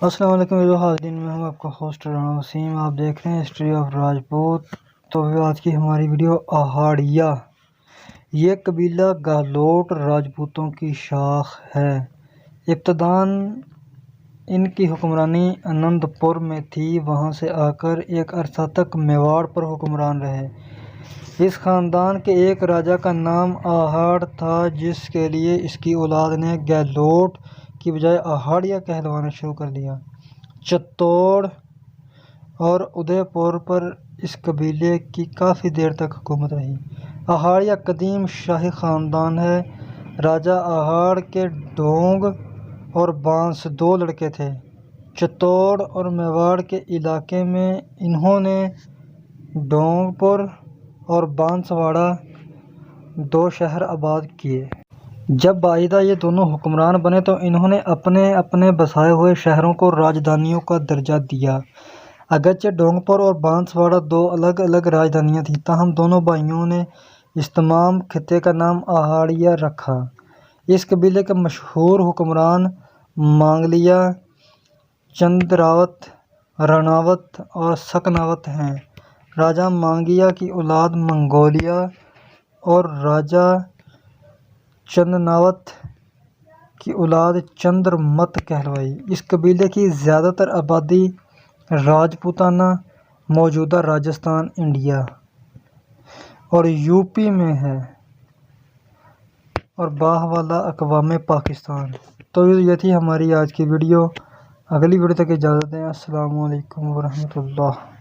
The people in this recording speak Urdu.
السلام علیکم میرے حاضرین، میں ہوں آپ کا ہوسٹ رانا وسیم۔ آپ دیکھ رہے ہیں ہسٹری آف راجپوت۔ تو آج کی ہماری ویڈیو اہاڑیا، یہ قبیلہ گہلوٹ راجپوتوں کی شاخ ہے۔ ابتداً ان کی حکمرانی انند پور میں تھی، وہاں سے آ کر ایک عرصہ تک میواڑ پر حکمران رہے۔ اس خاندان کے ایک راجا کا نام اہاڑ تھا، جس کے لیے اس کی اولاد نے گہلوٹ کی بجائے اہاڑیا کہلوانا شروع کر دیا۔ چتوڑ اور ادے پور پر اس قبیلے کی کافی دیر تک حکومت رہی۔ اہاڑیا قدیم شاہی خاندان ہے۔ راجا اہاڑ کے ڈونگ اور بانس دو لڑکے تھے۔ چتوڑ اور میواڑ کے علاقے میں انہوں نے ڈونگ پور اور بانس واڑہ دو شہر آباد کیے۔ جب بعد یہ دونوں حکمران بنے تو انہوں نے اپنے اپنے بسائے ہوئے شہروں کو راجدھانیوں کا درجہ دیا۔ اگرچہ ڈونگ پور اور بانس واڑہ دو الگ الگ راجدھانیاں تھیں، تاہم دونوں بھائیوں نے اس تمام خطے کا نام اہاڑیا رکھا۔ اس قبیلے کے مشہور حکمران مانگلیہ، چندراوت، رناوت اور سکناوت ہیں۔ راجا مانگیہ کی اولاد منگولیہ اور راجا چندناوت کی اولاد چندرمت کہلوائی۔ اس قبیلے کی زیادہ تر آبادی راجپوتانہ موجودہ راجستھان، انڈیا اور یو پی میں ہے اور باہوالہ اقوام پاکستان۔ تو یہ تھی ہماری آج کی ویڈیو۔ اگلی ویڈیو تک اجازت دیں۔ السلام علیکم ورحمۃ اللہ۔